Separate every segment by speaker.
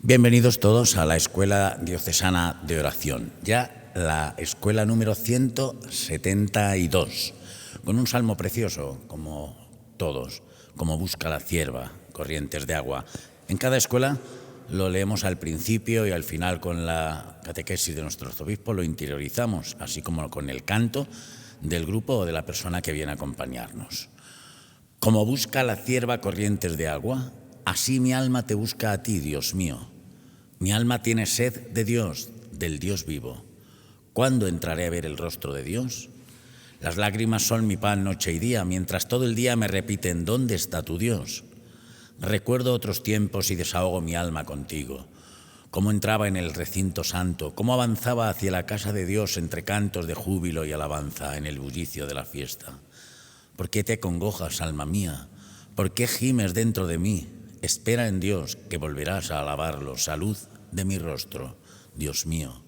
Speaker 1: Bienvenidos todos a la Escuela Diocesana de Oración, ya la escuela número 172, con un salmo precioso, como todos, como busca la cierva, corrientes de agua. En cada escuela lo leemos al principio y al final con la catequesis de nuestro arzobispo, lo interiorizamos, así como con el canto del grupo o de la persona que viene a acompañarnos. Como busca la cierva corrientes de agua, así mi alma te busca a ti, Dios mío. Mi alma tiene sed de Dios, del Dios vivo. ¿Cuándo entraré a ver el rostro de Dios? Las lágrimas son mi pan noche y día, mientras todo el día me repiten, ¿dónde está tu Dios? Recuerdo otros tiempos y desahogo mi alma contigo. Cómo entraba en el recinto santo, cómo avanzaba hacia la casa de Dios entre cantos de júbilo y alabanza en el bullicio de la fiesta. ¿Por qué te congojas, alma mía? ¿Por qué gimes dentro de mí? Espera en Dios, que volverás a alabarlo. Salud de mi rostro, Dios mío.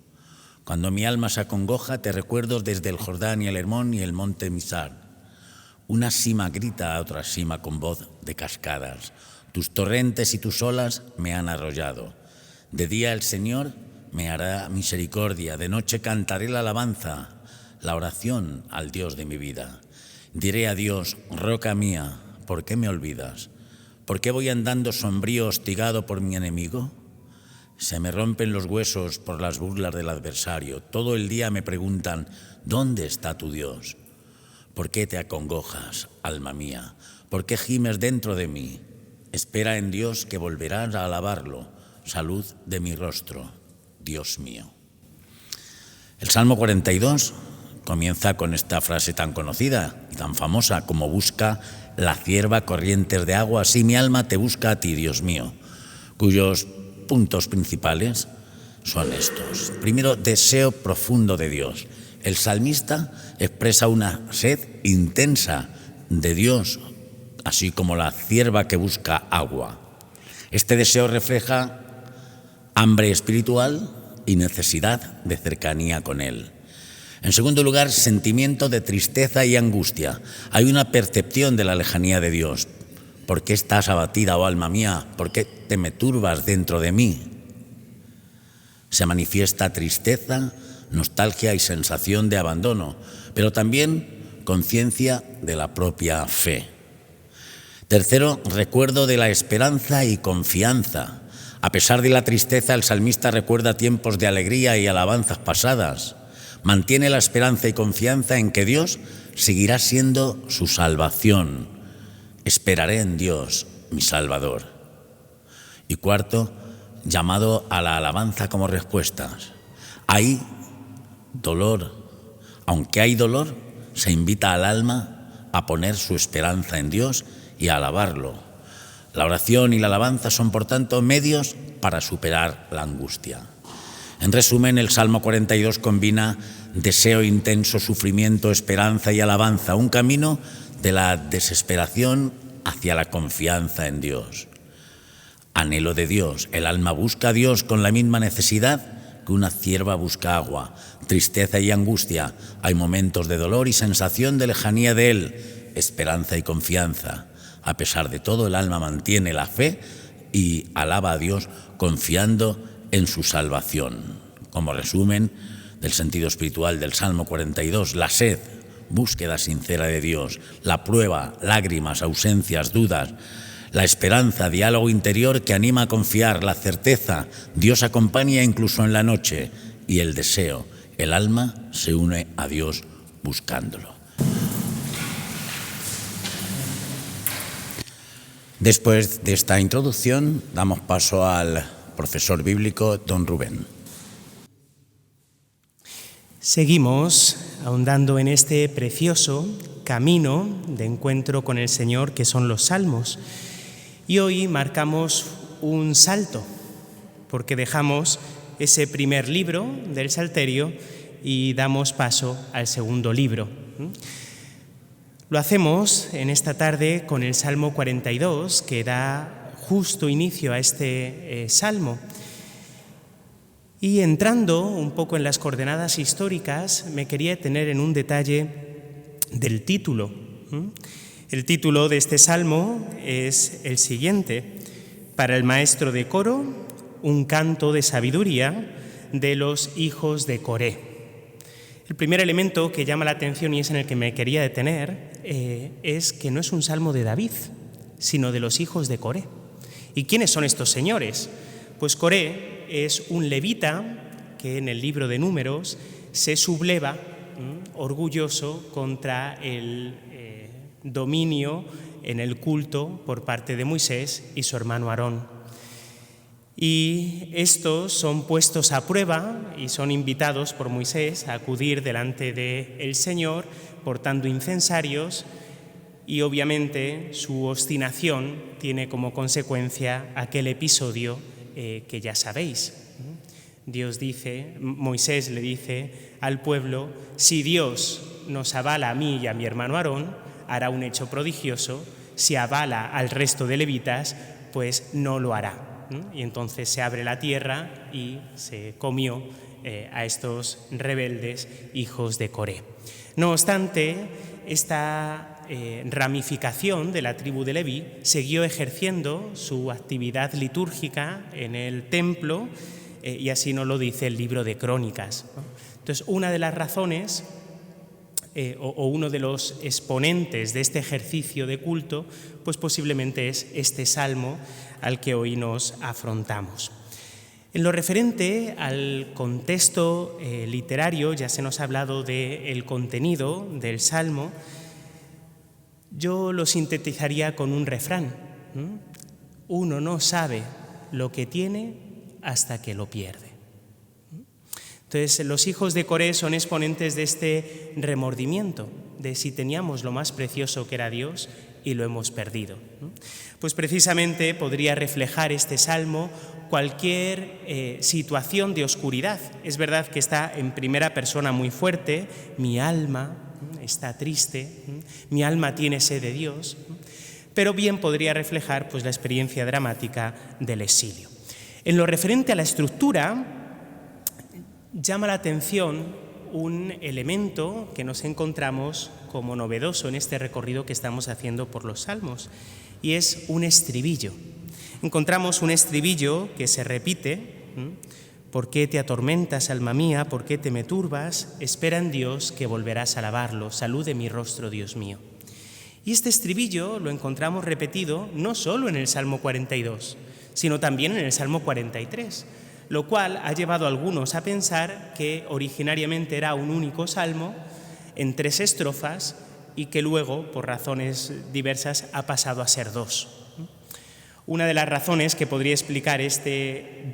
Speaker 1: Cuando mi alma se acongoja, te recuerdo desde el Jordán y el Hermón y el monte Misar. Una sima grita a otra sima con voz de cascadas. Tus torrentes y tus olas me han arrollado. De día el Señor me hará misericordia, de noche cantaré la alabanza, la oración al Dios de mi vida. Diré a Dios, roca mía, ¿por qué me olvidas? ¿Por qué voy andando sombrío, hostigado por mi enemigo? Se me rompen los huesos por las burlas del adversario. Todo el día me preguntan, ¿dónde está tu Dios? ¿Por qué te acongojas, alma mía? ¿Por qué gimes dentro de mí? Espera en Dios, que volverás a alabarlo. Salud de mi rostro, Dios mío. El Salmo 42 comienza con esta frase tan conocida y tan famosa como busca la cierva corrientes de agua, así mi alma te busca a ti, Dios mío, cuyos puntos principales son estos. Primero, deseo profundo de Dios. El salmista expresa una sed intensa de Dios, así como la cierva que busca agua. Este deseo refleja hambre espiritual y necesidad de cercanía con Él. En segundo lugar, sentimiento de tristeza y angustia. Hay una percepción de la lejanía de Dios. ¿Por qué estás abatida, oh alma mía? ¿Por qué te me turbas dentro de mí? Se manifiesta tristeza, nostalgia y sensación de abandono, pero también conciencia de la propia fe. Tercero, recuerdo de la esperanza y confianza. A pesar de la tristeza, el salmista recuerda tiempos de alegría y alabanzas pasadas. Mantiene la esperanza y confianza en que Dios seguirá siendo su salvación. Esperaré en Dios, mi Salvador. Y cuarto, llamado a la alabanza como respuestas. Hay dolor. Aunque hay dolor, se invita al alma a poner su esperanza en Dios y a alabarlo. La oración y la alabanza son, por tanto, medios para superar la angustia. En resumen, el Salmo 42 combina deseo intenso, sufrimiento, esperanza y alabanza, un camino de la desesperación hacia la confianza en Dios. Anhelo de Dios. El alma busca a Dios con la misma necesidad que una cierva busca agua. Tristeza y angustia. Hay momentos de dolor y sensación de lejanía de Él. Esperanza y confianza. A pesar de todo, el alma mantiene la fe y alaba a Dios confiando en su salvación. Como resumen del sentido espiritual del Salmo 42, la sed, búsqueda sincera de Dios, la prueba, lágrimas, ausencias, dudas, la esperanza, diálogo interior que anima a confiar, la certeza, Dios acompaña incluso en la noche, y el deseo, el alma se une a Dios buscándolo. Después de esta introducción, damos paso al profesor bíblico don Rubén.
Speaker 2: Seguimos ahondando en este precioso camino de encuentro con el Señor que son los salmos. Y hoy marcamos un salto, porque dejamos ese primer libro del Salterio y damos paso al segundo libro. Lo hacemos en esta tarde con el Salmo 42, que da justo inicio a este salmo. Y entrando un poco en las coordenadas históricas, me quería detener en un detalle del título. El título de este salmo es el siguiente: para el maestro de coro, un canto de sabiduría de los hijos de Coré. El primer elemento que llama la atención y es en el que me quería detener es que no es un salmo de David, sino de los hijos de Coré. ¿Y quiénes son estos señores? Pues Coré es un levita que en el libro de Números se subleva orgulloso contra el dominio en el culto por parte de Moisés y su hermano Aarón. Y estos son puestos a prueba y son invitados por Moisés a acudir delante del Señor portando incensarios, y obviamente su obstinación tiene como consecuencia aquel episodio que ya sabéis. Moisés le dice al pueblo: si Dios nos avala a mí y a mi hermano Aarón, hará un hecho prodigioso; si avala al resto de levitas, pues no lo hará. Y entonces se abre la tierra y se comió a estos rebeldes hijos de Coré. No obstante, esta ramificación de la tribu de Leví siguió ejerciendo su actividad litúrgica en el templo, y así nos lo dice el libro de Crónicas. Entonces, una de las razones o uno de los exponentes de este ejercicio de culto, pues posiblemente es este salmo al que hoy nos afrontamos. En lo referente al contexto literario, ya se nos ha hablado del contenido del salmo. Yo lo sintetizaría con un refrán: uno no sabe lo que tiene hasta que lo pierde. Entonces, los hijos de Coré son exponentes de este remordimiento, de si teníamos lo más precioso que era Dios y lo hemos perdido. Pues precisamente podría reflejar este salmo cualquier situación de oscuridad. Es verdad que está en primera persona muy fuerte: mi alma está triste, mi alma tiene sed de Dios, pero bien podría reflejar pues la experiencia dramática del exilio. En lo referente a la estructura, llama la atención un elemento que nos encontramos como novedoso en este recorrido que estamos haciendo por los salmos, y es un estribillo. Encontramos un estribillo que se repite: ¿por qué te atormentas, alma mía? ¿Por qué te me turbas? Espera en Dios, que volverás a alabarlo. Salud de mi rostro, Dios mío. Y este estribillo lo encontramos repetido no solo en el Salmo 42, sino también en el Salmo 43, lo cual ha llevado a algunos a pensar que originariamente era un único salmo en 3 estrofas y que luego, por razones diversas, ha pasado a ser 2. Una de las razones que podría explicar esta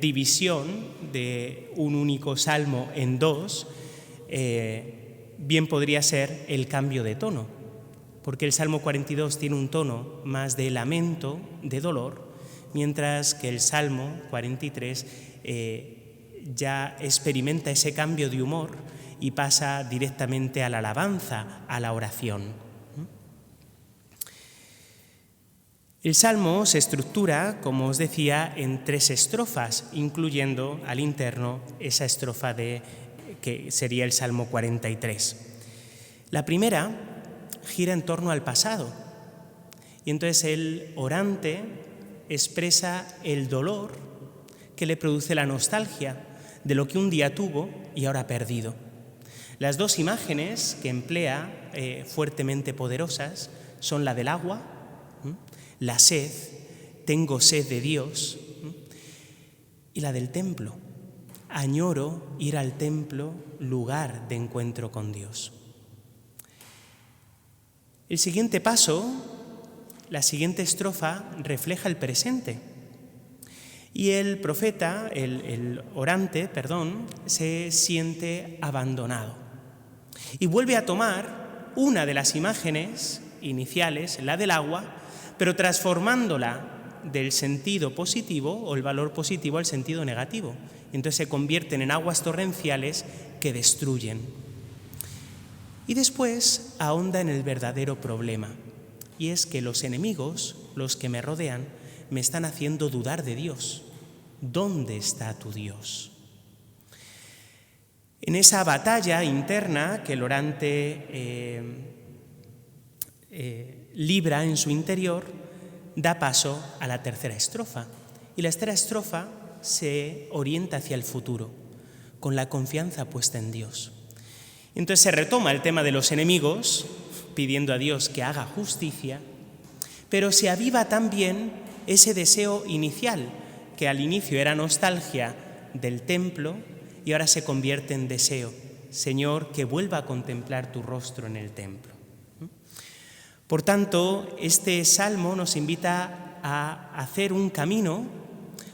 Speaker 2: división de un único salmo en 2 bien podría ser el cambio de tono, porque el Salmo 42 tiene un tono más de lamento, de dolor, mientras que el Salmo 43 ya experimenta ese cambio de humor y pasa directamente a la alabanza, a la oración. El Salmo se estructura, como os decía, en 3 estrofas, incluyendo al interno esa estrofa que sería el Salmo 43. La primera gira en torno al pasado, y entonces el orante expresa el dolor que le produce la nostalgia de lo que un día tuvo y ahora ha perdido. Las 2 imágenes que emplea, fuertemente poderosas, son la del agua, la sed, tengo sed de Dios, y la del templo, añoro ir al templo, lugar de encuentro con Dios. El siguiente paso, la siguiente estrofa, refleja el presente. Y el profeta, el orante, se siente abandonado. Y vuelve a tomar una de las imágenes iniciales, la del agua, pero transformándola del sentido positivo o el valor positivo al sentido negativo. Entonces se convierten en aguas torrenciales que destruyen. Y después ahonda en el verdadero problema, y es que los enemigos, los que me rodean, me están haciendo dudar de Dios. ¿Dónde está tu Dios? En esa batalla interna que el orante libra en su interior, da paso a la tercera estrofa. Y la tercera estrofa se orienta hacia el futuro, con la confianza puesta en Dios. Entonces se retoma el tema de los enemigos, pidiendo a Dios que haga justicia, pero se aviva también ese deseo inicial, que al inicio era nostalgia del templo y ahora se convierte en deseo. Señor, que vuelva a contemplar tu rostro en el templo. Por tanto, este salmo nos invita a hacer un camino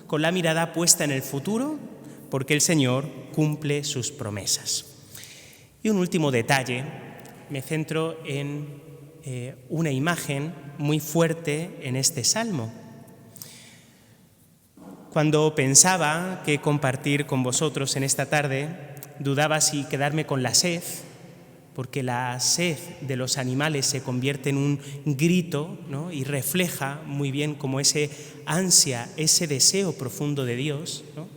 Speaker 2: con la mirada puesta en el futuro, porque el Señor cumple sus promesas. Y un último detalle, me centro en una imagen muy fuerte en este salmo. Cuando pensaba qué compartir con vosotros en esta tarde, dudaba si quedarme con la sed, porque la sed de los animales se convierte en un grito, ¿no? Y refleja muy bien como ese ansia, ese deseo profundo de Dios, ¿no?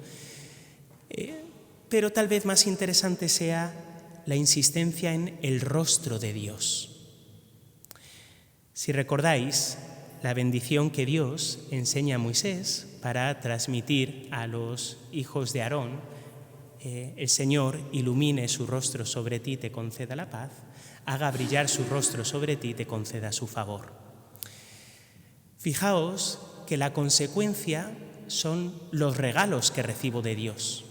Speaker 2: Pero tal vez más interesante sea la insistencia en el rostro de Dios. Si recordáis la bendición que Dios enseña a Moisés para transmitir a los hijos de Aarón, el Señor ilumine su rostro sobre ti y te conceda la paz, haga brillar su rostro sobre ti y te conceda su favor. Fijaos que la consecuencia son los regalos que recibo de Dios,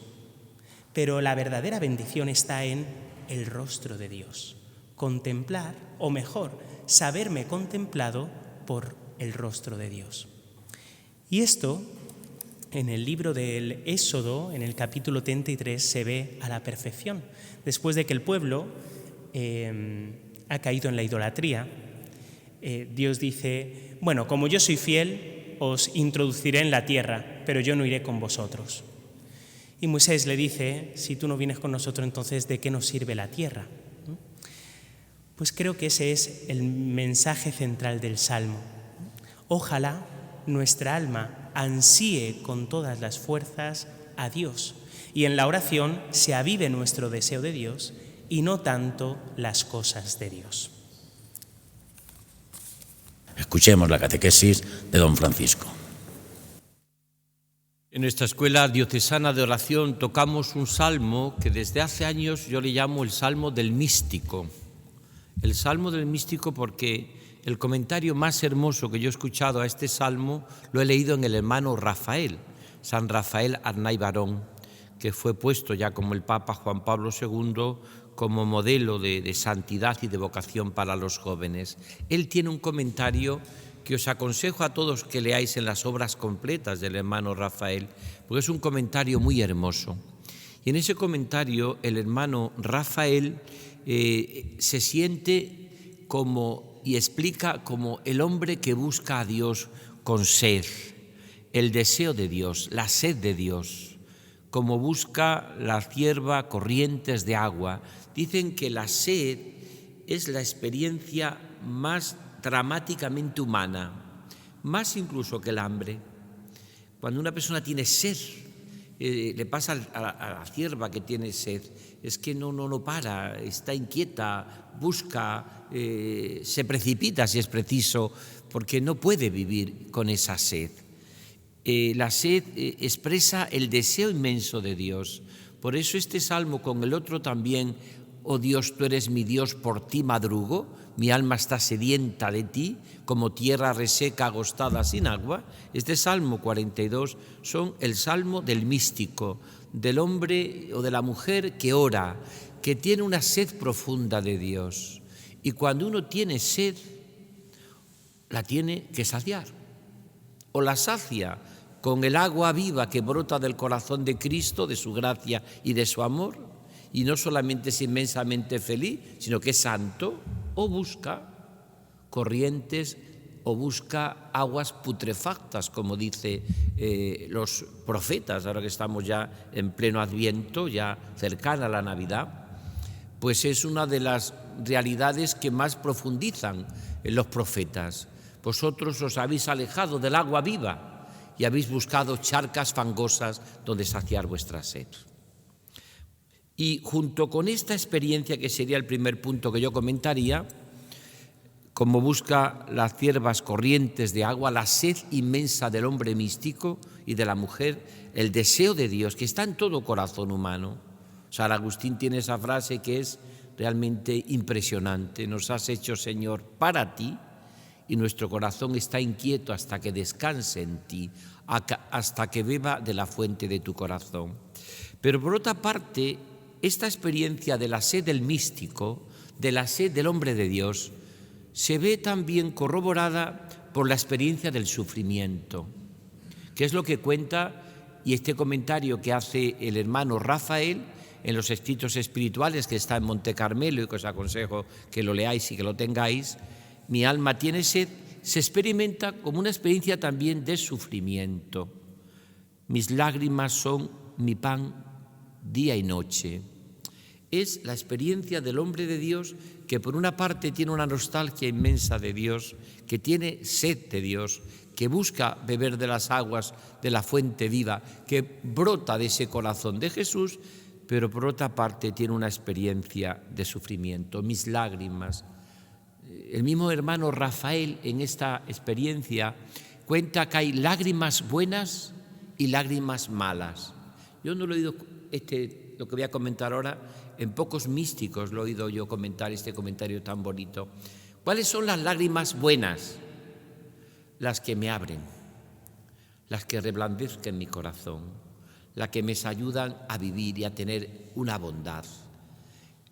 Speaker 2: pero la verdadera bendición está en el rostro de Dios. Contemplar, o mejor, saberme contemplado por el rostro de Dios. Y esto, en el libro del Éxodo, en el capítulo 33, se ve a la perfección. Después de que el pueblo ha caído en la idolatría, Dios dice, bueno, como yo soy fiel, os introduciré en la tierra, pero yo no iré con vosotros. Y Moisés le dice, si tú no vienes con nosotros, entonces ¿de qué nos sirve la tierra? Pues creo que ese es el mensaje central del Salmo. Ojalá nuestra alma ansíe con todas las fuerzas a Dios y en la oración se avive nuestro deseo de Dios y no tanto las cosas de Dios.
Speaker 1: Escuchemos la catequesis de don Francisco.
Speaker 3: En nuestra escuela diocesana de oración tocamos un salmo que desde hace años yo le llamo el Salmo del Místico. El Salmo del Místico porque el comentario más hermoso que yo he escuchado a este salmo lo he leído en el hermano Rafael, San Rafael Arnay Barón, que fue puesto ya como el Papa Juan Pablo II como modelo de santidad y de vocación para los jóvenes. Él tiene un comentario que os aconsejo a todos que leáis en las obras completas del hermano Rafael, porque es un comentario muy hermoso. Y en ese comentario el hermano Rafael se siente como y explica como el hombre que busca a Dios con sed, el deseo de Dios, la sed de Dios, como busca la cierva corrientes de agua. Dicen que la sed es la experiencia más dramáticamente humana, más incluso que el hambre. Cuando una persona tiene sed, le pasa a la cierva que tiene sed, es que no para, está inquieta, busca, se precipita si es preciso, porque no puede vivir con esa sed. La sed expresa el deseo inmenso de Dios. Por eso este salmo con el otro también, oh Dios, tú eres mi Dios, por ti madrugo, mi alma está sedienta de ti, como tierra reseca agostada sin agua. Este Salmo 42 son el salmo del místico, del hombre o de la mujer que ora, que tiene una sed profunda de Dios. Y cuando uno tiene sed, la tiene que saciar, o la sacia con el agua viva que brota del corazón de Cristo, de su gracia y de su amor, y no solamente es inmensamente feliz, sino que es santo, o busca corrientes o busca aguas putrefactas, como dice los profetas, ahora que estamos ya en pleno Adviento, ya cercana a la Navidad, pues es una de las realidades que más profundizan en los profetas. Vosotros os habéis alejado del agua viva y habéis buscado charcas fangosas donde saciar vuestra sed. Y junto con esta experiencia, que sería el primer punto que yo comentaría, como busca las ciervas corrientes de agua, la sed inmensa del hombre místico y de la mujer, el deseo de Dios que está en todo corazón humano. San Agustín tiene esa frase que es realmente impresionante: nos has hecho, Señor, para ti, y nuestro corazón está inquieto hasta que descanse en ti, hasta que beba de la fuente de tu corazón. Pero por otra parte, esta experiencia de la sed del místico, de la sed del hombre de Dios, se ve también corroborada por la experiencia del sufrimiento, que es lo que cuenta, y este comentario que hace el hermano Rafael en los escritos espirituales, que está en Monte Carmelo y que os aconsejo que lo leáis y que lo tengáis. Mi alma tiene sed, se experimenta como una experiencia también de sufrimiento. Mis lágrimas son mi pan día y noche. Es la experiencia del hombre de Dios que por una parte tiene una nostalgia inmensa de Dios, que tiene sed de Dios, que busca beber de las aguas de la fuente viva, que brota de ese corazón de Jesús, pero por otra parte tiene una experiencia de sufrimiento. Mis lágrimas. El mismo hermano Rafael en esta experiencia cuenta que hay lágrimas buenas y lágrimas malas. Yo no lo he oído, lo que voy a comentar ahora, en pocos místicos lo he oído yo comentar este comentario tan bonito. ¿Cuáles son las lágrimas buenas? Las que me abren, las que reblandezcan mi corazón, las que me ayudan a vivir y a tener una bondad.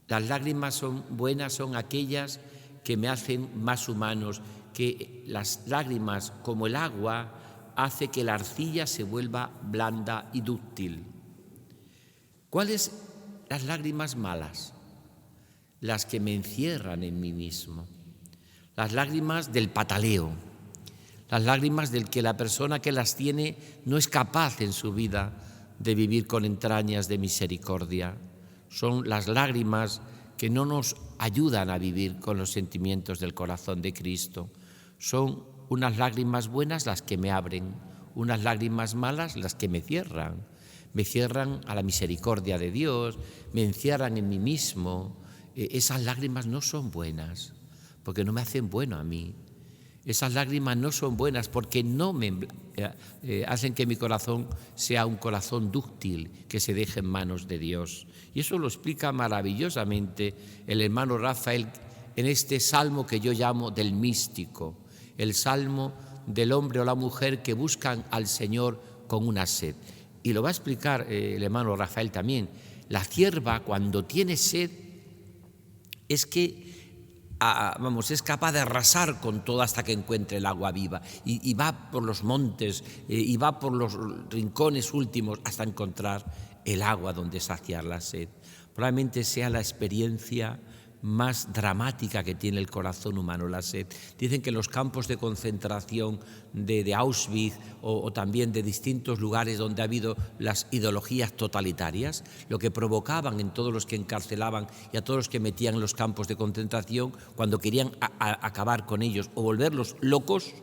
Speaker 3: Las lágrimas buenas son aquellas que me hacen más humanos, que las lágrimas, como el agua, hace que la arcilla se vuelva blanda y dúctil. ¿Cuáles las lágrimas malas? Las que me encierran en mí mismo, las lágrimas del pataleo, las lágrimas del que la persona que las tiene no es capaz en su vida de vivir con entrañas de misericordia. Son las lágrimas que no nos ayudan a vivir con los sentimientos del corazón de Cristo. Son unas lágrimas buenas las que me abren, unas lágrimas malas las que me cierran a la misericordia de Dios, me encierran en mí mismo. Esas lágrimas no son buenas, porque no me hacen bueno a mí. Esas lágrimas no son buenas porque no me hacen que mi corazón sea un corazón dúctil, que se deje en manos de Dios. Y eso lo explica maravillosamente el hermano Rafael en este salmo que yo llamo del místico, el salmo del hombre o la mujer que buscan al Señor con una sed. Y lo va a explicar el hermano Rafael también. La cierva, cuando tiene sed, es que es capaz de arrasar con todo hasta que encuentre el agua viva, y va por los montes y va por los rincones últimos hasta encontrar el agua donde saciar la sed. Probablemente sea la experiencia más dramática que tiene el corazón humano, la sed. Dicen que los campos de concentración de Auschwitz o también de distintos lugares donde ha habido las ideologías totalitarias, lo que provocaban en todos los que encarcelaban y a todos los que metían en los campos de concentración, cuando querían acabar con ellos o volverlos locos,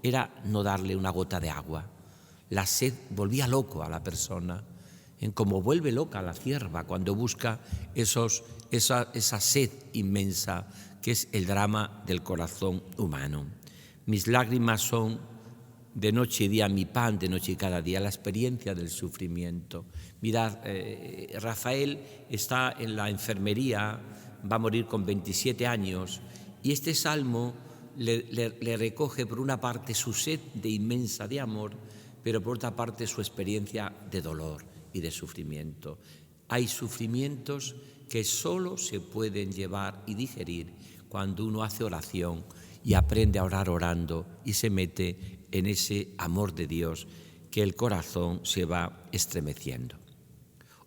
Speaker 3: era no darle una gota de agua. La sed volvía loco a la persona, en cómo vuelve loca la cierva cuando busca esa sed inmensa que es el drama del corazón humano. Mis lágrimas son de noche y día mi pan, de noche y cada día, la experiencia del sufrimiento. Mirad, Rafael está en la enfermería, va a morir con 27 años, y este salmo le recoge por una parte su sed de inmensa de amor, pero por otra parte su experiencia de dolor y de sufrimiento. Hay sufrimientos que solo se pueden llevar y digerir cuando uno hace oración y aprende a orar orando y se mete en ese amor de Dios, que el corazón se va estremeciendo.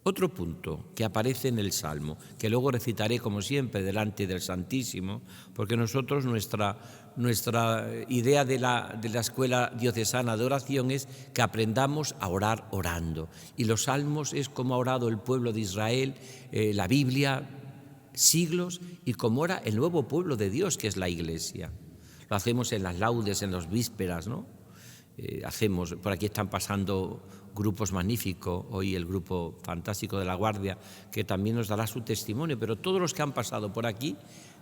Speaker 3: Otro punto que aparece en el Salmo, que luego recitaré como siempre delante del Santísimo, porque nosotros nuestra idea de la Escuela Diocesana de Oración es que aprendamos a orar orando. Y los salmos es como ha orado el pueblo de Israel, la Biblia, siglos, y como ora el nuevo pueblo de Dios, que es la Iglesia. Lo hacemos en las laudes, en las vísperas, ¿no? Por aquí están pasando grupos magníficos, hoy el grupo fantástico de la Guardia, que también nos dará su testimonio, pero todos los que han pasado por aquí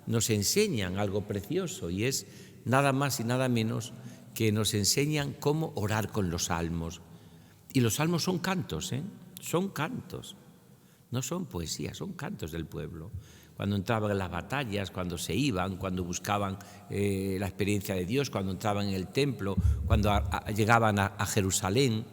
Speaker 3: nos enseñan algo precioso, y es nada más y nada menos que nos enseñan cómo orar con los salmos. Y los salmos son cantos, son cantos, no son poesías, son cantos del pueblo. Cuando entraban en las batallas, cuando se iban, cuando buscaban la experiencia de Dios, cuando entraban en el templo, cuando llegaban a Jerusalén.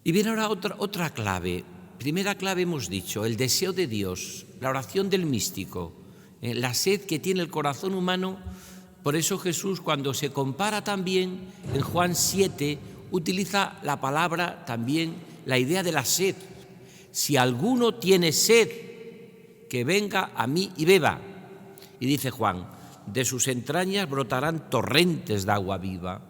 Speaker 3: Y viene ahora otra clave. Primera clave hemos dicho, el deseo de Dios, la oración del místico, la sed que tiene el corazón humano. Por eso Jesús, cuando se compara también en Juan 7, utiliza la palabra también, la idea de la sed. Si alguno tiene sed, que venga a mí y beba. Y dice Juan, de sus entrañas brotarán torrentes de agua viva.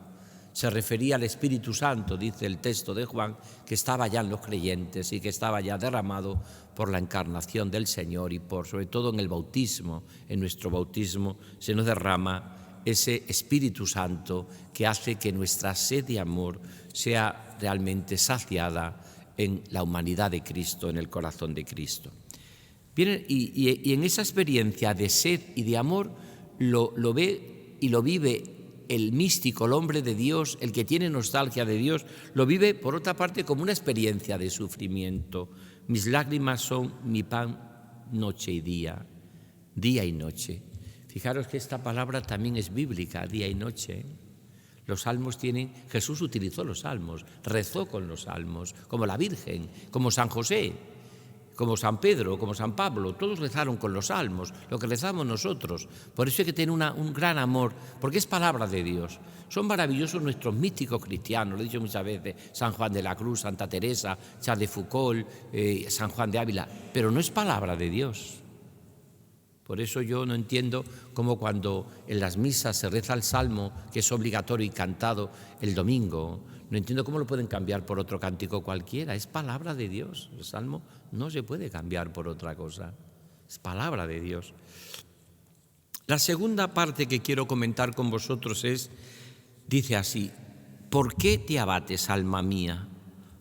Speaker 3: Se refería al Espíritu Santo, dice el texto de Juan, que estaba ya en los creyentes y que estaba ya derramado por la encarnación del Señor y sobre todo en el bautismo. En nuestro bautismo se nos derrama ese Espíritu Santo que hace que nuestra sed de amor sea realmente saciada en la humanidad de Cristo, en el corazón de Cristo. Bien, y en esa experiencia de sed y de amor lo ve y lo vive el místico, el hombre de Dios, el que tiene nostalgia de Dios, lo vive por otra parte como una experiencia de sufrimiento. Mis lágrimas son mi pan noche y día y noche. Fijaros que esta palabra también es bíblica, día y noche. Los salmos Jesús utilizó los salmos, rezó con los salmos, como la Virgen, como San José, como San Pedro, como San Pablo, todos rezaron con los salmos, lo que rezamos nosotros. Por eso hay que tener un gran amor, porque es palabra de Dios. Son maravillosos nuestros místicos cristianos, lo he dicho muchas veces, San Juan de la Cruz, Santa Teresa, Charles de Foucault, San Juan de Ávila, pero no es palabra de Dios. Por eso yo no entiendo cómo cuando en las misas se reza el salmo, que es obligatorio y cantado el domingo, no entiendo cómo lo pueden cambiar por otro cántico cualquiera. Es palabra de Dios. El salmo no se puede cambiar por otra cosa. Es palabra de Dios. La segunda parte que quiero comentar con vosotros dice así: ¿por qué te abates, alma mía?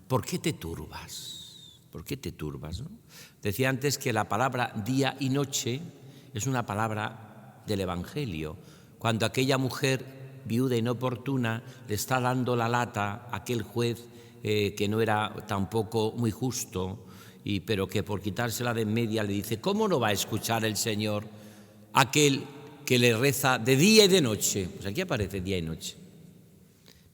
Speaker 3: ¿Por qué te turbas? ¿Por qué te turbas, no? Decía antes que la palabra día y noche es una palabra del Evangelio. Cuando aquella mujer viuda inoportuna le está dando la lata a aquel juez que no era tampoco muy justo, pero que por quitársela de en media le dice: ¿cómo no va a escuchar el Señor aquel que le reza de día y de noche? Pues aquí aparece día y noche.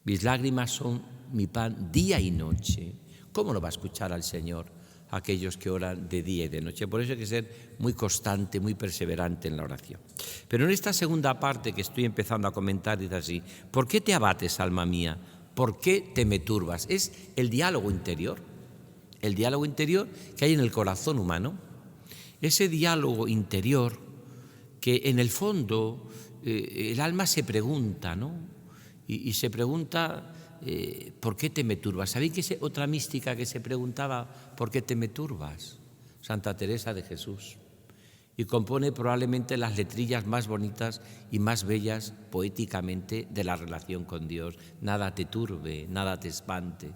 Speaker 3: Mis lágrimas son mi pan día y noche. ¿Cómo no va a escuchar al Señor aquellos que oran de día y de noche? Por eso hay que ser muy constante, muy perseverante en la oración. Pero en esta segunda parte que estoy empezando a comentar dice así: ¿por qué te abates, alma mía? ¿Por qué te me turbas? Es el diálogo interior que hay en el corazón humano. Ese diálogo interior que en el fondo el alma se pregunta, ¿no? Y se pregunta: ¿por qué te me turbas? ¿Sabéis que es otra mística que se preguntaba por qué te me turbas? Santa Teresa de Jesús. Y compone probablemente las letrillas más bonitas y más bellas poéticamente de la relación con Dios. Nada te turbe, nada te espante.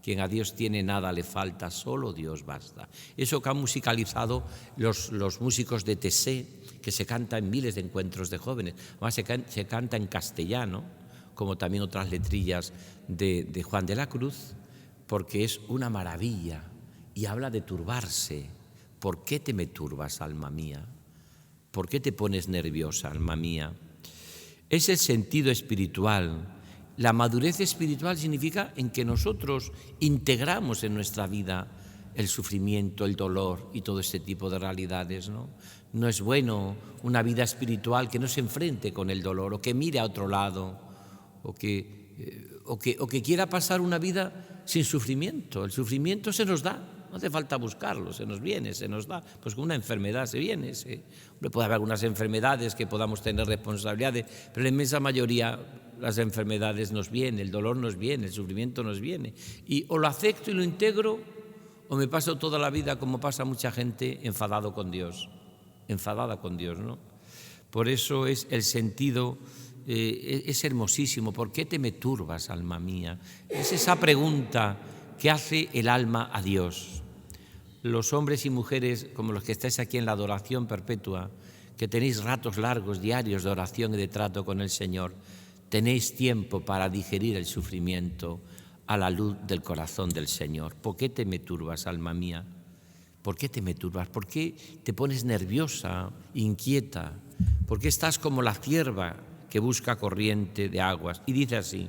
Speaker 3: Quien a Dios tiene nada le falta, solo Dios basta. Eso que han musicalizado los músicos de Tessé, que se canta en miles de encuentros de jóvenes. Además se canta en castellano, como también otras letrillas de Juan de la Cruz, porque es una maravilla y habla de turbarse. ¿Por qué te me turbas, alma mía? ¿Por qué te pones nerviosa, alma mía? Es el sentido espiritual. La madurez espiritual significa en que nosotros integramos en nuestra vida el sufrimiento, el dolor y todo este tipo de realidades, ¿no? No es bueno una vida espiritual que no se enfrente con el dolor o que mire a otro lado o que quiera pasar una vida sin sufrimiento. El sufrimiento se nos da. No hace falta buscarlo, se nos viene, se nos da. Pues con una enfermedad se viene. Puede haber algunas enfermedades que podamos tener responsabilidades, pero la inmensa mayoría las enfermedades nos vienen, el dolor nos viene, el sufrimiento nos viene. Y o lo acepto y lo integro, o me paso toda la vida, como pasa mucha gente, enfadada con Dios, ¿no? Por eso es el sentido, es hermosísimo. ¿Por qué te me turbas, alma mía? Es esa pregunta que hace el alma a Dios. Los hombres y mujeres, como los que estáis aquí en la adoración perpetua, que tenéis ratos largos, diarios de oración y de trato con el Señor, tenéis tiempo para digerir el sufrimiento a la luz del corazón del Señor. ¿Por qué te me turbas, alma mía? ¿Por qué te me turbas? ¿Por qué te pones nerviosa, inquieta? ¿Por qué estás como la cierva que busca corriente de aguas? Y dice así,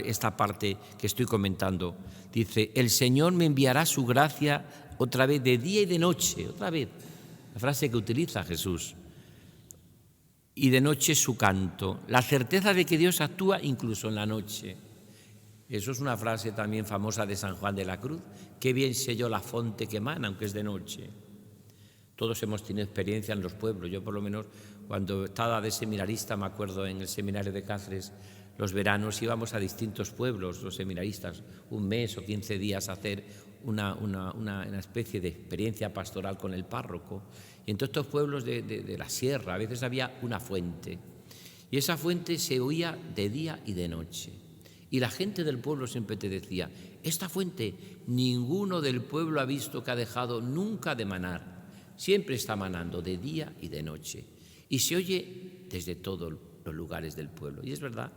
Speaker 3: esta parte que estoy comentando, dice, el Señor me enviará su gracia otra vez de día y de noche, otra vez, la frase que utiliza Jesús, y de noche su canto, la certeza de que Dios actúa incluso en la noche. Eso es una frase también famosa de San Juan de la Cruz, qué bien sé yo la fonte que emana, aunque es de noche. Todos hemos tenido experiencia en los pueblos, yo por lo menos cuando estaba de seminarista, me acuerdo en el seminario de Cáceres, los veranos íbamos a distintos pueblos, los seminaristas, un mes o 15 días a hacer una especie de experiencia pastoral con el párroco. Y en todos estos pueblos de la sierra a veces había una fuente. Y esa fuente se oía de día y de noche. Y la gente del pueblo siempre te decía, esta fuente ninguno del pueblo ha visto que ha dejado nunca de manar. Siempre está manando de día y de noche. Y se oye desde todos los lugares del pueblo. Y es verdad.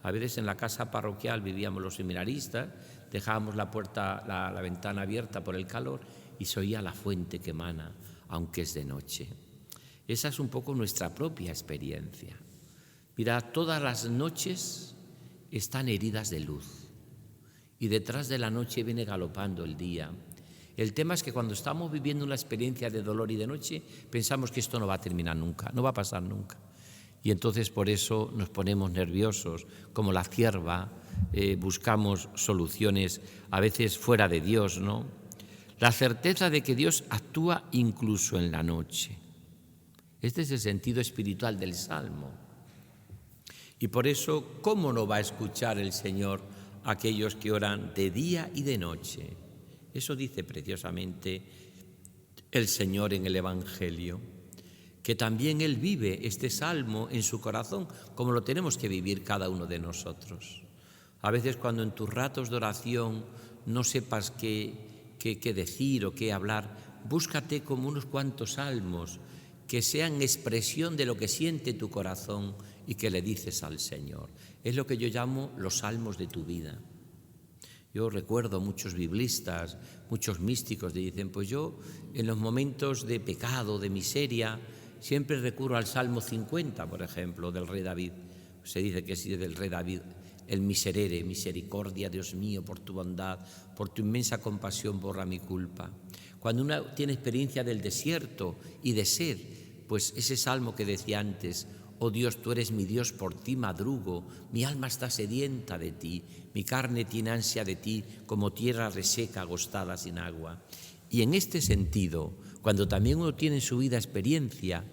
Speaker 3: A veces en la casa parroquial vivíamos los seminaristas, dejábamos la puerta, la ventana abierta por el calor y se oía la fuente que emana, aunque es de noche. Esa es un poco nuestra propia experiencia. Mira, todas las noches están heridas de luz y detrás de la noche viene galopando el día. El tema es que cuando estamos viviendo una experiencia de dolor y de noche, pensamos que esto no va a terminar nunca, no va a pasar nunca. Y entonces por eso nos ponemos nerviosos, como la cierva, buscamos soluciones a veces fuera de Dios, ¿no? La certeza de que Dios actúa incluso en la noche. Este es el sentido espiritual del Salmo. Y por eso, ¿cómo no va a escuchar el Señor a aquellos que oran de día y de noche? Eso dice preciosamente el Señor en el Evangelio, que también Él vive este salmo en su corazón, como lo tenemos que vivir cada uno de nosotros. A veces cuando en tus ratos de oración no sepas qué decir o qué hablar, búscate como unos cuantos salmos que sean expresión de lo que siente tu corazón y que le dices al Señor. Es lo que yo llamo los salmos de tu vida. Yo recuerdo muchos biblistas, muchos místicos que dicen, pues yo en los momentos de pecado, de miseria, siempre recurro al Salmo 50, por ejemplo, del rey David. Se dice que es del rey David, el miserere, misericordia, Dios mío, por tu bondad, por tu inmensa compasión, borra mi culpa. Cuando uno tiene experiencia del desierto y de sed, pues ese salmo que decía antes, oh Dios, tú eres mi Dios, por ti madrugo, mi alma está sedienta de ti, mi carne tiene ansia de ti, como tierra reseca, agostada sin agua. Y en este sentido, cuando también uno tiene en su vida experiencia,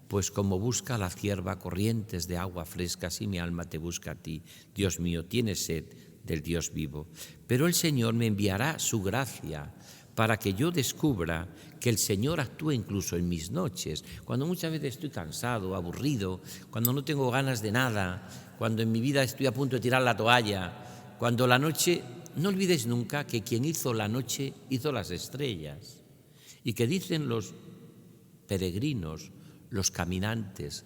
Speaker 3: pues como busca la cierva corrientes de agua fresca, así mi alma te busca a ti. Dios mío, tienes sed del Dios vivo. Pero el Señor me enviará su gracia para que yo descubra que el Señor actúa incluso en mis noches, cuando muchas veces estoy cansado, aburrido, cuando no tengo ganas de nada, cuando en mi vida estoy a punto de tirar la toalla, cuando la noche... No olvides nunca que quien hizo la noche hizo las estrellas y que dicen los peregrinos, los caminantes,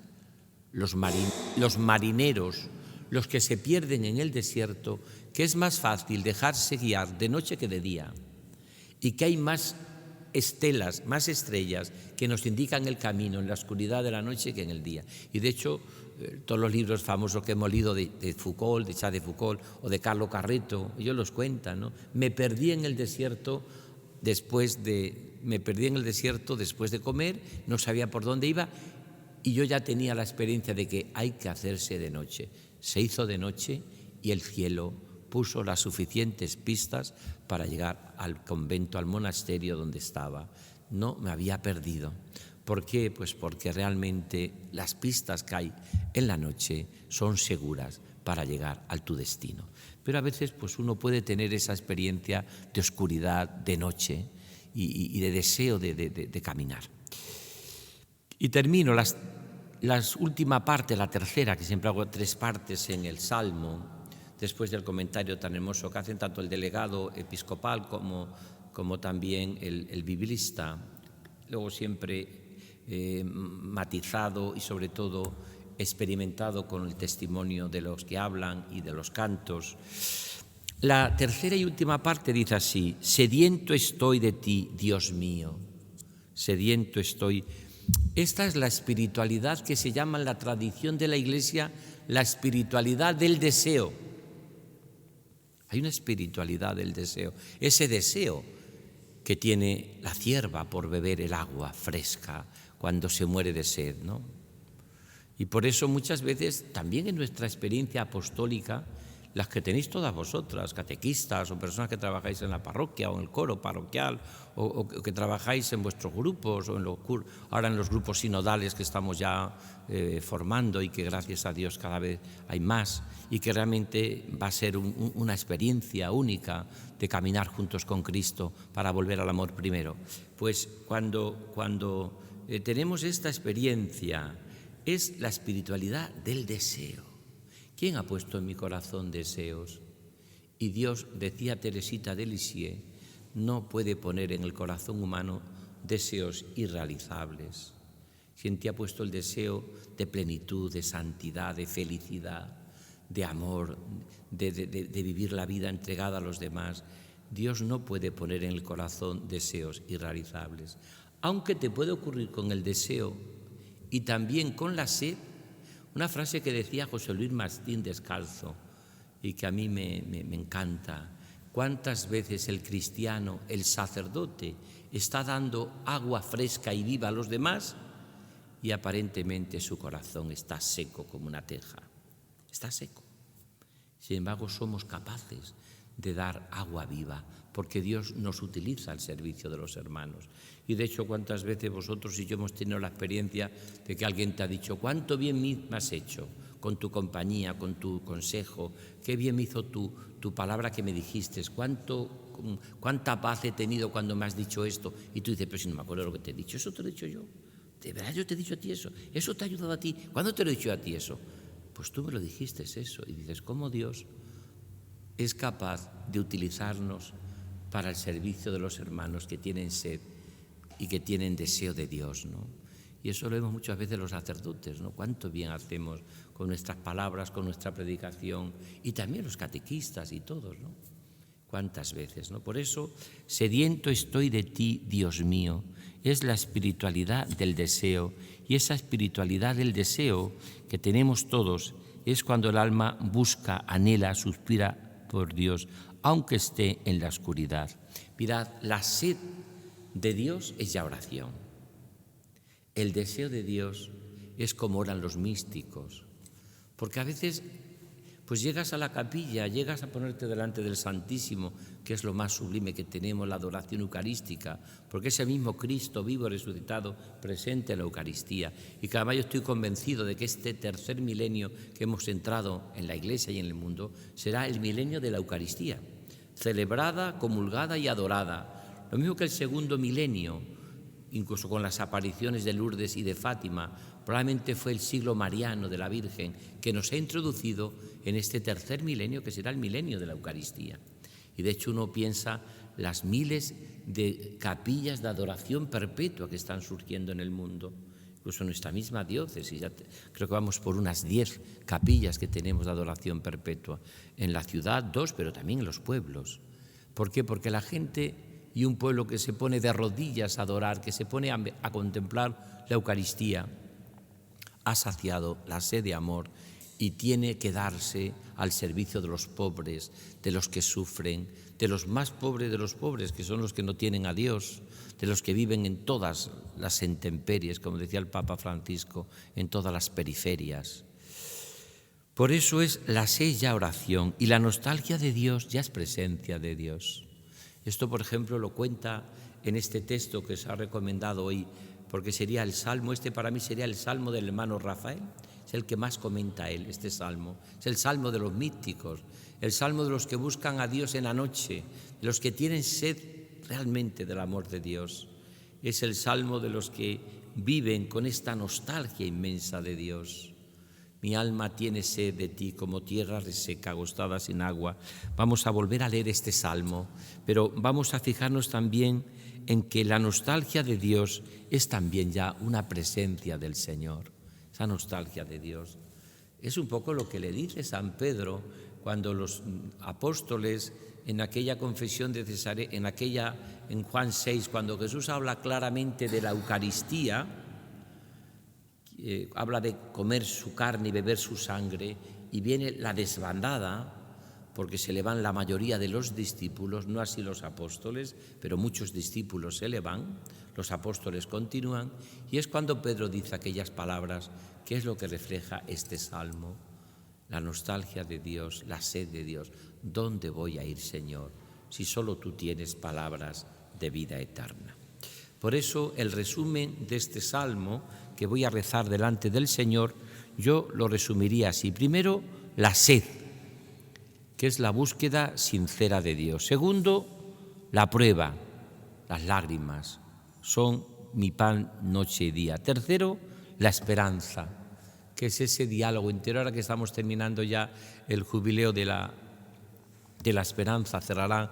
Speaker 3: los marineros, los que se pierden en el desierto, que es más fácil dejarse guiar de noche que de día y que hay más estelas, más estrellas que nos indican el camino en la oscuridad de la noche que en el día. Y de hecho, todos los libros famosos que hemos leído de Foucault, de Charles de Foucault o de Carlo Carretto, ellos los cuentan, ¿no? Me perdí en el desierto después de comer, no sabía por dónde iba y yo ya tenía la experiencia de que hay que hacerse de noche. Se hizo de noche y el cielo puso las suficientes pistas para llegar al convento, al monasterio donde estaba. No me había perdido. ¿Por qué? Pues porque realmente las pistas que hay en la noche son seguras para llegar a tu destino. Pero a veces pues uno puede tener esa experiencia de oscuridad, de noche y de deseo de caminar. Y termino la última parte, la tercera, que siempre hago 3 partes en el Salmo, después del comentario tan hermoso que hacen tanto el delegado episcopal como también el biblista. Luego siempre matizado y sobre todo experimentado con el testimonio de los que hablan y de los cantos. La tercera y última parte dice así: sediento estoy de ti, Dios mío, sediento estoy. Esta es la espiritualidad que se llama en la tradición de la Iglesia la espiritualidad del deseo. Hay una espiritualidad del deseo, ese deseo que tiene la cierva por beber el agua fresca cuando se muere de sed, ¿no? Y por eso muchas veces, también en nuestra experiencia apostólica, las que tenéis todas vosotras, catequistas o personas que trabajáis en la parroquia o en el coro parroquial o que trabajáis en vuestros grupos o ahora en los grupos sinodales que estamos ya formando y que gracias a Dios cada vez hay más y que realmente va a ser una experiencia única de caminar juntos con Cristo para volver al amor primero. Pues cuando tenemos esta experiencia, es la espiritualidad del deseo. ¿Quién ha puesto en mi corazón deseos? Y Dios, decía Teresita de Lisieux, no puede poner en el corazón humano deseos irrealizables. ¿Quién te ha puesto el deseo de plenitud, de santidad, de felicidad, de amor, de vivir la vida entregada a los demás? Dios no puede poner en el corazón deseos irrealizables. Aunque te puede ocurrir con el deseo y también con la sed. Una frase que decía José Luis Martín Descalzo y que a mí me encanta. ¿Cuántas veces el cristiano, el sacerdote, está dando agua fresca y viva a los demás y aparentemente su corazón está seco como una teja? Está seco. Sin embargo, somos capaces de dar agua viva porque Dios nos utiliza al servicio de los hermanos. Y de hecho, ¿cuántas veces vosotros y yo hemos tenido la experiencia de que alguien te ha dicho cuánto bien me has hecho con tu compañía, con tu consejo, qué bien me hizo tu palabra que me dijiste, cuánta paz he tenido cuando me has dicho esto? Y tú dices, pero si no me acuerdo lo que te he dicho, ¿eso te lo he dicho yo? ¿De verdad yo te he dicho a ti eso? ¿Eso te ha ayudado a ti? ¿Cuándo te lo he dicho a ti eso? Pues tú me lo dijiste eso. Y dices, ¿cómo Dios es capaz de utilizarnos para el servicio de los hermanos que tienen sed y que tienen deseo de Dios, ¿no? Y eso lo vemos muchas veces los sacerdotes, ¿no? Cuánto bien hacemos con nuestras palabras, con nuestra predicación, y también los catequistas y todos, ¿no? Cuántas veces, ¿no? Por eso, sediento estoy de ti, Dios mío, es la espiritualidad del deseo, y esa espiritualidad del deseo que tenemos todos es cuando el alma busca, anhela, suspira por Dios, aunque esté en la oscuridad. Mirad, la sed de Dios es ya oración. El deseo de Dios es como oran los místicos, porque a veces pues llegas a la capilla, llegas a ponerte delante del Santísimo, que es lo más sublime que tenemos, la adoración eucarística, porque ese mismo Cristo vivo resucitado presente en la Eucaristía. Y que además yo estoy convencido de que este tercer milenio que hemos entrado en la Iglesia y en el mundo será el milenio de la Eucaristía, celebrada, comulgada y adorada. Lo mismo que el segundo milenio, incluso con las apariciones de Lourdes y de Fátima, probablemente fue el siglo mariano de la Virgen que nos ha introducido en este tercer milenio, que será el milenio de la Eucaristía. Y de hecho uno piensa las miles de capillas de adoración perpetua que están surgiendo en el mundo. Incluso en nuestra misma diócesis, creo que vamos por unas 10 capillas que tenemos de adoración perpetua. En la ciudad 2, pero también en los pueblos. ¿Por qué? Porque la gente y un pueblo que se pone de rodillas a adorar, que se pone a contemplar la Eucaristía, ha saciado la sed de amor y tiene que darse al servicio de los pobres, de los que sufren, de los más pobres de los pobres, que son los que no tienen a Dios, de los que viven en todas las intemperies, como decía el Papa Francisco, en todas las periferias. Por eso es la sed ya oración y la nostalgia de Dios ya es presencia de Dios. Esto, por ejemplo, lo cuenta en este texto que os ha recomendado hoy, porque sería el salmo, para mí sería el salmo del hermano Rafael, es el que más comenta él, este salmo. Es el salmo de los místicos, el salmo de los que buscan a Dios en la noche, de los que tienen sed realmente del amor de Dios. Es el salmo de los que viven con esta nostalgia inmensa de Dios. Mi alma tiene sed de ti como tierra reseca, agostada sin agua. Vamos a volver a leer este salmo, pero vamos a fijarnos también en que la nostalgia de Dios es también ya una presencia del Señor. Esa nostalgia de Dios es un poco lo que le dice San Pedro cuando los apóstoles en aquella confesión de Cesarea, en Juan 6, cuando Jesús habla claramente de la Eucaristía, habla de comer su carne y beber su sangre, y viene la desbandada, porque se le van la mayoría de los discípulos, no así los apóstoles, pero muchos discípulos se le van, los apóstoles continúan, y es cuando Pedro dice aquellas palabras, que es lo que refleja este salmo: la nostalgia de Dios, la sed de Dios. ¿Dónde voy a ir, Señor, si solo tú tienes palabras de vida eterna? Por eso el resumen de este salmo que voy a rezar delante del Señor, yo lo resumiría así. Primero, la sed, que es la búsqueda sincera de Dios. Segundo, la prueba, las lágrimas, son mi pan noche y día. Tercero, la esperanza, que es ese diálogo interior. Ahora que estamos terminando ya el jubileo de la esperanza, cerrará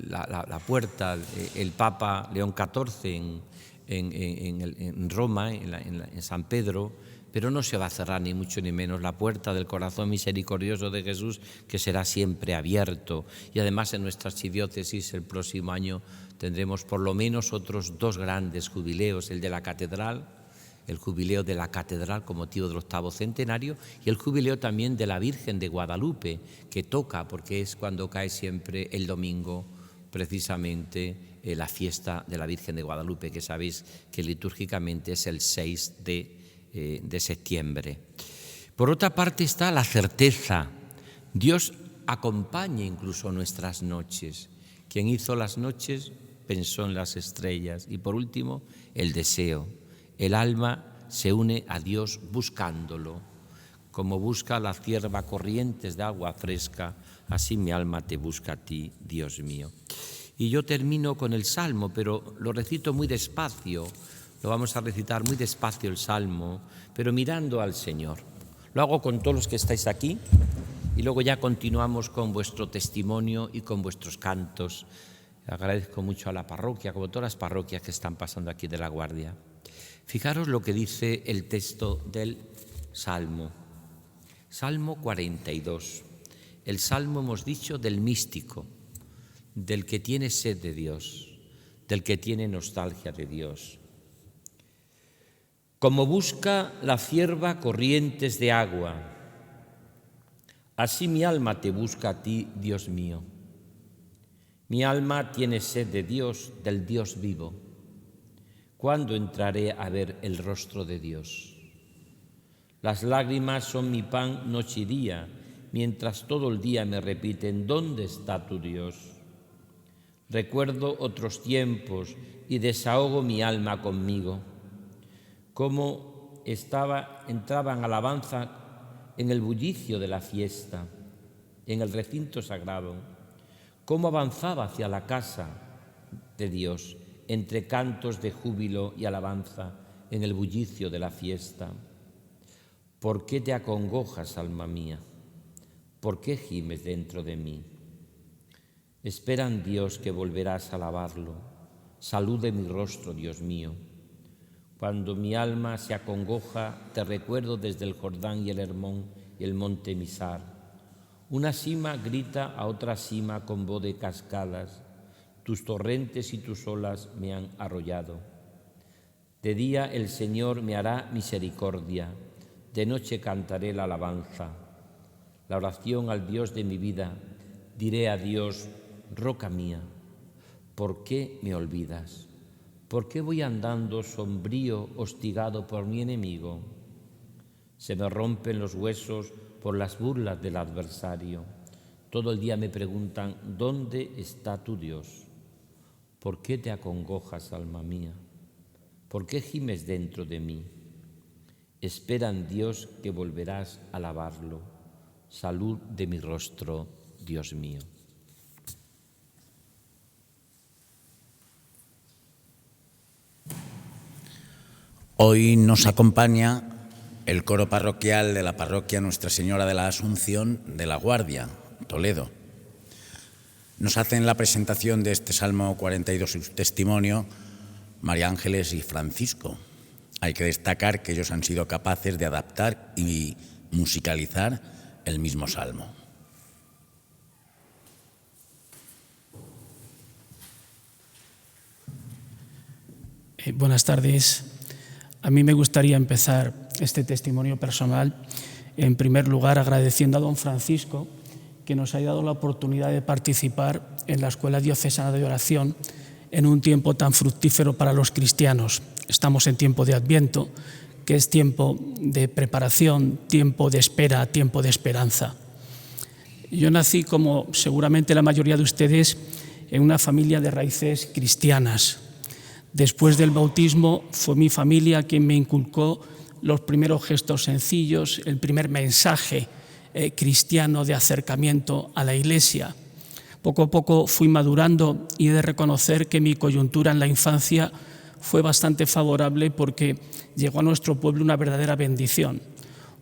Speaker 3: la puerta el Papa León XIV en Roma, en San Pedro, pero no se va a cerrar ni mucho ni menos la puerta del corazón misericordioso de Jesús, que será siempre abierto. Y además en nuestra archidiócesis el próximo año tendremos por lo menos otros 2 grandes jubileos, el de la catedral, el jubileo de la catedral con motivo del 8º centenario, y el jubileo también de la Virgen de Guadalupe, que toca, porque es cuando cae siempre el domingo, precisamente la fiesta de la Virgen de Guadalupe, que sabéis que litúrgicamente es el 6 de septiembre. Por otra parte está la certeza. Dios acompaña incluso nuestras noches. Quien hizo las noches pensó en las estrellas. Y por último, el deseo. El alma se une a Dios buscándolo. Como busca la cierva corrientes de agua fresca, así mi alma te busca a ti, Dios mío. Y yo termino con el Salmo, pero lo recito muy despacio. Lo vamos a recitar muy despacio el Salmo, pero mirando al Señor. Lo hago con todos los que estáis aquí y luego ya continuamos con vuestro testimonio y con vuestros cantos. Agradezco mucho a la parroquia, como todas las parroquias que están pasando aquí de la Guardia. Fijaros lo que dice el texto del Salmo. Salmo 42. El Salmo, hemos dicho, del místico, del que tiene sed de Dios, del que tiene nostalgia de Dios. Como busca la cierva corrientes de agua, así mi alma te busca a ti, Dios mío. Mi alma tiene sed de Dios, del Dios vivo. ¿Cuándo entraré a ver el rostro de Dios? Las lágrimas son mi pan noche y día, mientras todo el día me repiten: ¿dónde está tu Dios? Recuerdo otros tiempos y desahogo mi alma conmigo. Cómo entraba en alabanza en el bullicio de la fiesta, en el recinto sagrado. Cómo avanzaba hacia la casa de Dios, entre cantos de júbilo y alabanza, en el bullicio de la fiesta. ¿Por qué te acongojas, alma mía? ¿Por qué gimes dentro de mí? Espera en Dios que volverás a alabarlo. Salud de mi rostro, Dios mío. Cuando mi alma se acongoja, te recuerdo desde el Jordán y el Hermón y el monte Misar. Una cima grita a otra cima con voz de cascadas. Tus torrentes y tus olas me han arrollado. De día el Señor me hará misericordia, de noche cantaré la alabanza. La oración al Dios de mi vida, diré a Dios: roca mía, ¿por qué me olvidas? ¿Por qué voy andando sombrío, hostigado por mi enemigo? Se me rompen los huesos por las burlas del adversario. Todo el día me preguntan: ¿dónde está tu Dios? ¿Por qué te acongojas, alma mía? ¿Por qué gimes dentro de mí? Espera en Dios que volverás a alabarlo. Salud de mi rostro, Dios mío.
Speaker 1: Hoy nos acompaña el coro parroquial de la parroquia Nuestra Señora de la Asunción de La Guardia, Toledo. Nos hacen la presentación de este Salmo 42 su testimonio María Ángeles y Francisco. Hay que destacar que ellos han sido capaces de adaptar y musicalizar el mismo salmo.
Speaker 4: Buenas tardes. A mí me gustaría empezar este testimonio personal, en primer lugar agradeciendo a don Francisco que nos haya dado la oportunidad de participar en la Escuela Diocesana de Oración en un tiempo tan fructífero para los cristianos. Estamos en tiempo de Adviento, que es tiempo de preparación, tiempo de espera, tiempo de esperanza. Yo nací, como seguramente la mayoría de ustedes, en una familia de raíces cristianas. Después del bautismo fue mi familia quien me inculcó los primeros gestos sencillos, el primer mensaje cristiano de acercamiento a la Iglesia. Poco a poco fui madurando y he de reconocer que mi coyuntura en la infancia fue bastante favorable porque llegó a nuestro pueblo una verdadera bendición.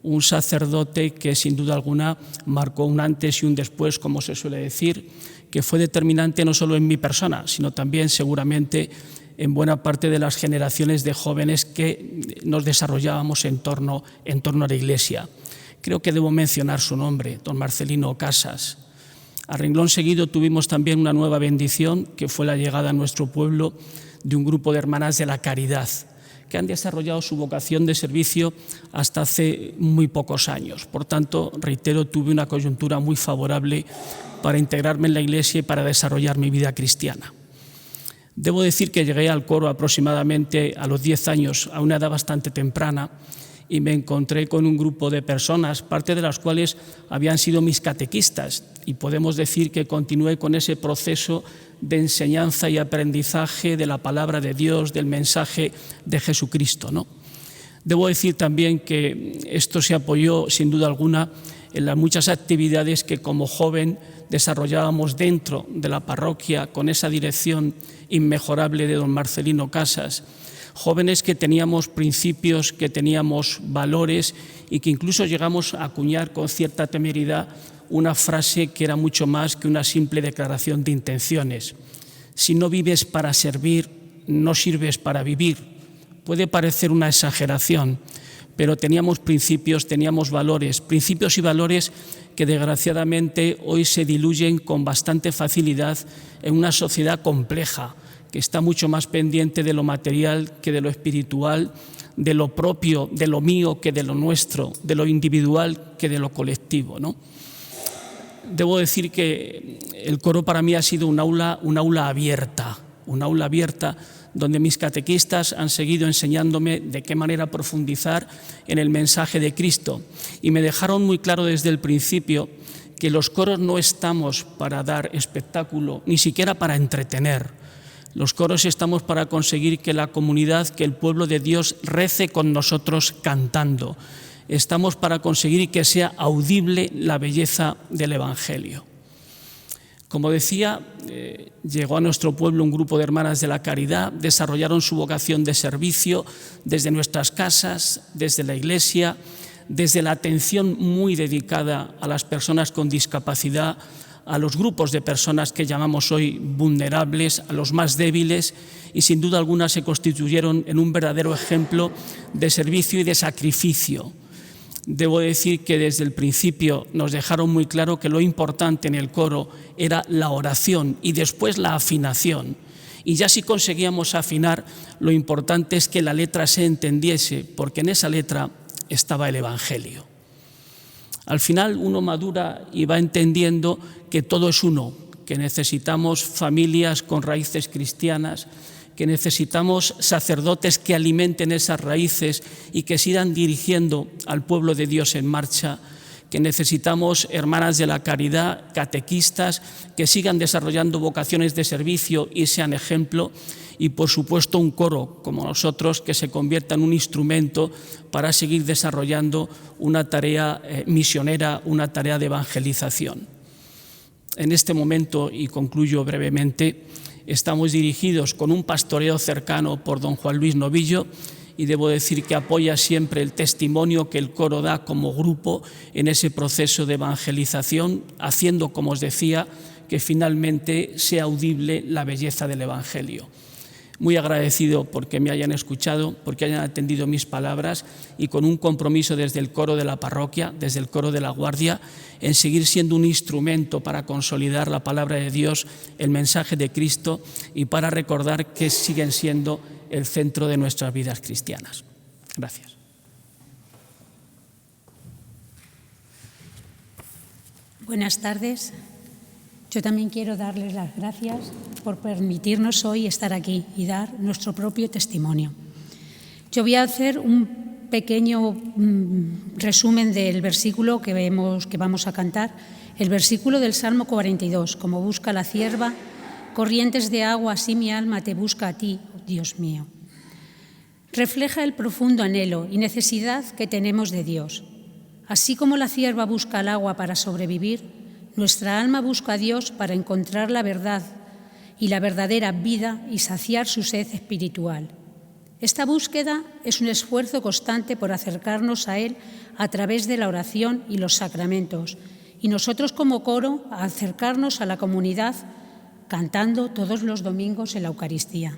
Speaker 4: Un sacerdote que sin duda alguna marcó un antes y un después, como se suele decir, que fue determinante no solo en mi persona, sino también seguramente en buena parte de las generaciones de jóvenes que nos desarrollábamos en torno a la Iglesia. Creo que debo mencionar su nombre, don Marcelino Casas. A renglón seguido tuvimos también una nueva bendición, que fue la llegada a nuestro pueblo de un grupo de hermanas de la caridad, que han desarrollado su vocación de servicio hasta hace muy pocos años. Por tanto, reitero, tuve una coyuntura muy favorable para integrarme en la Iglesia y para desarrollar mi vida cristiana. Debo decir que llegué al coro aproximadamente a los 10 años, a una edad bastante temprana, y me encontré con un grupo de personas, parte de las cuales habían sido mis catequistas, y podemos decir que continué con ese proceso de enseñanza y aprendizaje de la palabra de Dios, del mensaje de Jesucristo, ¿no? Debo decir también que esto se apoyó, sin duda alguna, en las muchas actividades que como joven desarrollábamos dentro de la parroquia con esa dirección inmejorable de don Marcelino Casas. Jóvenes que teníamos principios, que teníamos valores y que incluso llegamos a acuñar con cierta temeridad una frase que era mucho más que una simple declaración de intenciones. Si no vives para servir, no sirves para vivir. Puede parecer una exageración, pero teníamos principios, teníamos valores, principios y valores que desgraciadamente hoy se diluyen con bastante facilidad en una sociedad compleja, que está mucho más pendiente de lo material que de lo espiritual, de lo propio, de lo mío que de lo nuestro, de lo individual que de lo colectivo, ¿no? Debo decir que el coro para mí ha sido un aula abierta donde mis catequistas han seguido enseñándome de qué manera profundizar en el mensaje de Cristo y me dejaron muy claro desde el principio que los coros no estamos para dar espectáculo, ni siquiera para entretener. Los coros estamos para conseguir que la comunidad, que el pueblo de Dios rece con nosotros cantando. Estamos para conseguir que sea audible la belleza del Evangelio. Como decía, llegó a nuestro pueblo un grupo de hermanas de la caridad, desarrollaron su vocación de servicio desde nuestras casas, desde la Iglesia, desde la atención muy dedicada a las personas con discapacidad, a los grupos de personas que llamamos hoy vulnerables, a los más débiles, y sin duda alguna se constituyeron en un verdadero ejemplo de servicio y de sacrificio. Debo decir que desde el principio nos dejaron muy claro que lo importante en el coro era la oración y después la afinación. Y ya si conseguíamos afinar, lo importante es que la letra se entendiese, porque en esa letra estaba el Evangelio. Al final uno madura y va entendiendo que todo es uno, que necesitamos familias con raíces cristianas, que necesitamos sacerdotes que alimenten esas raíces y que sigan dirigiendo al pueblo de Dios en marcha, que necesitamos hermanas de la caridad, catequistas, que sigan desarrollando vocaciones de servicio y sean ejemplo, y por supuesto un coro como nosotros que se convierta en un instrumento para seguir desarrollando una tarea misionera, una tarea de evangelización. En este momento, y concluyo brevemente, estamos dirigidos con un pastoreo cercano por don Juan Luis Novillo y debo decir que apoya siempre el testimonio que el coro da como grupo en ese proceso de evangelización, haciendo, como os decía, que finalmente sea audible la belleza del Evangelio. Muy agradecido porque me hayan escuchado, porque hayan atendido mis palabras y con un compromiso desde el coro de la parroquia, desde el coro de la Guardia, en seguir siendo un instrumento para consolidar la palabra de Dios, el mensaje de Cristo y para recordar que siguen siendo el centro de nuestras vidas cristianas. Gracias.
Speaker 5: Buenas tardes. Yo también quiero darles las gracias por permitirnos hoy estar aquí y dar nuestro propio testimonio. Yo voy a hacer un pequeño resumen del versículo que vamos a cantar, el versículo del Salmo 42, como busca la cierva, corrientes de agua, así mi alma te busca a ti, oh Dios mío. Refleja el profundo anhelo y necesidad que tenemos de Dios. Así como la cierva busca el agua para sobrevivir, nuestra alma busca a Dios para encontrar la verdad y la verdadera vida y saciar su sed espiritual. Esta búsqueda es un esfuerzo constante por acercarnos a Él a través de la oración y los sacramentos, y nosotros como coro a acercarnos a la comunidad cantando todos los domingos en la Eucaristía.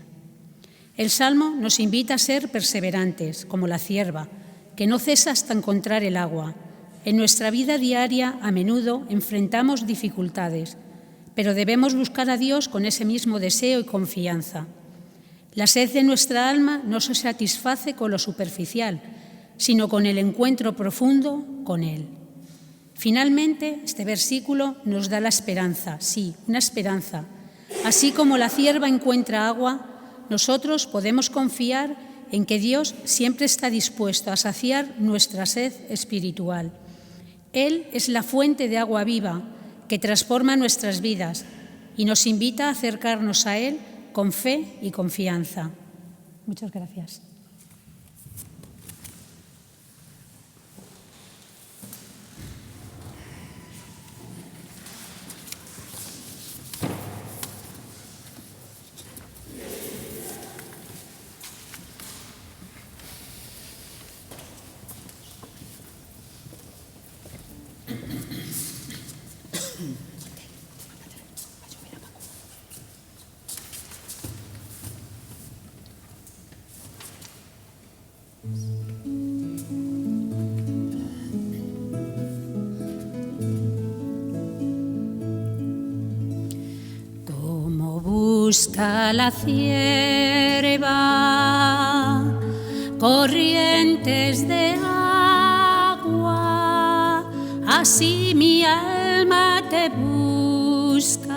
Speaker 5: El Salmo nos invita a ser perseverantes, como la cierva, que no cesa hasta encontrar el agua. En nuestra vida diaria, a menudo, enfrentamos dificultades, pero debemos buscar a Dios con ese mismo deseo y confianza. La sed de nuestra alma no se satisface con lo superficial, sino con el encuentro profundo con Él. Finalmente, este versículo nos da la esperanza, sí, una esperanza. Así como la cierva encuentra agua, nosotros podemos confiar en que Dios siempre está dispuesto a saciar nuestra sed espiritual. Él es la fuente de agua viva que transforma nuestras vidas y nos invita a acercarnos a Él con fe y confianza. Muchas gracias. Como busca la cierva corrientes de agua, así mi alma te busca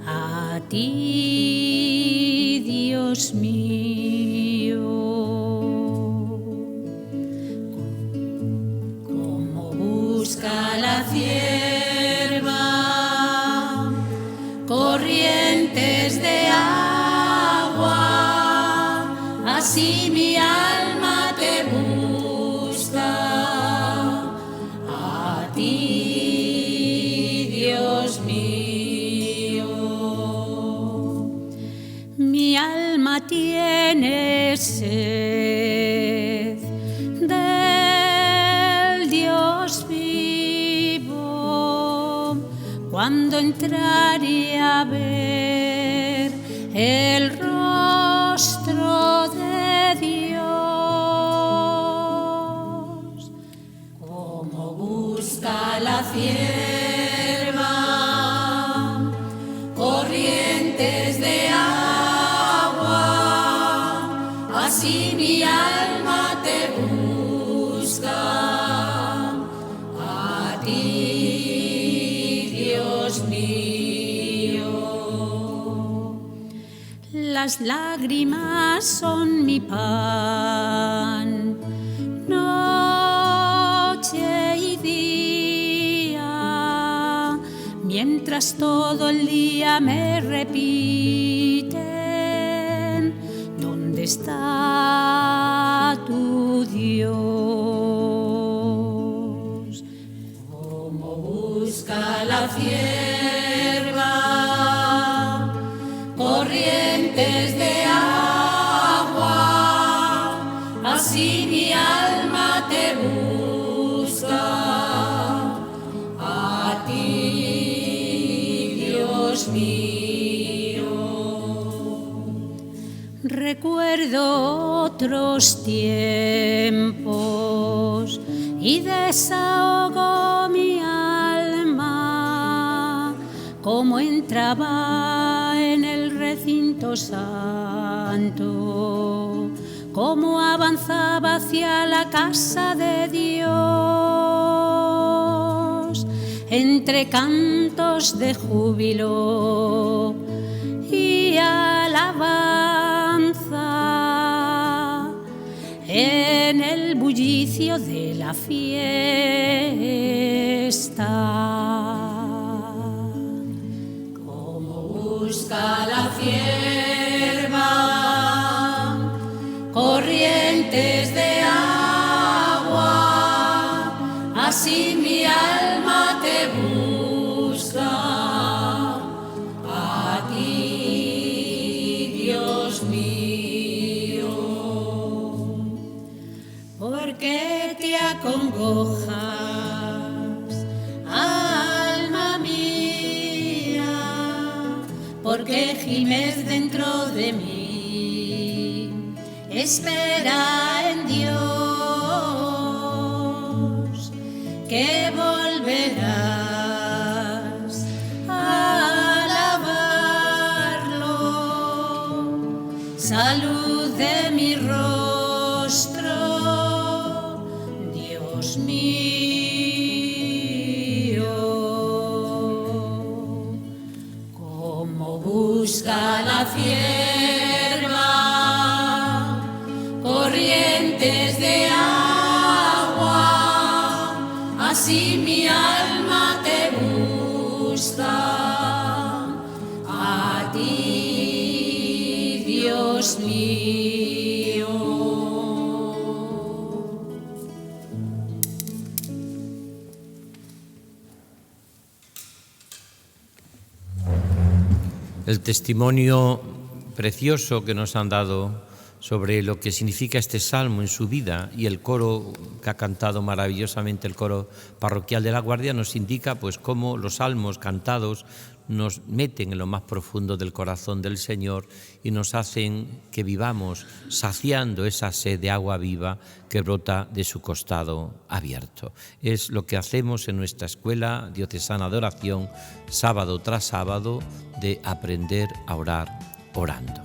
Speaker 5: a ti, Dios mío. Como busca la cierva corrientes de agua, así mi alma te busca a ti, Dios mío. Mi alma tiene sed del Dios vivo, cuando entraré a ver el rostro de Dios. Como busca la cierva corrientes de agua, así mi alma te busca a ti, Dios mío. Las lágrimas son mi pan, noche y día, mientras todo el día me repiten: ¿dónde está tu Dios? Como busca la cierva corrientes de agua, así mi alma te busca a ti, Recuerdo otros tiempos y desahogo mi alma, como entraba en el recinto santo, como avanzaba hacia la casa de Dios, entre cantos de júbilo y alabanza, en el bullicio de la fiesta. Como busca la cierva corrientes de agua, así mi alma te busca a ti, Dios mío. ¿Por qué te acongojas, alma mía? ¿Por qué gimes dentro de mí? Espera en Dios, que volverás a alabarlo. Salud de mi rostro, Dios mío. Como busca la cierva corrientes de agua, así mi alma te busca a ti, Dios mío.
Speaker 3: El testimonio precioso que nos han dado sobre lo que significa este salmo en su vida, y el coro que ha cantado maravillosamente el coro parroquial de La Guardia nos indica pues cómo los salmos cantados nos meten en lo más profundo del corazón del Señor y nos hacen que vivamos saciando esa sed de agua viva que brota de su costado abierto. Es lo que hacemos en nuestra escuela diocesana de oración, sábado tras sábado, de aprender a orar orando.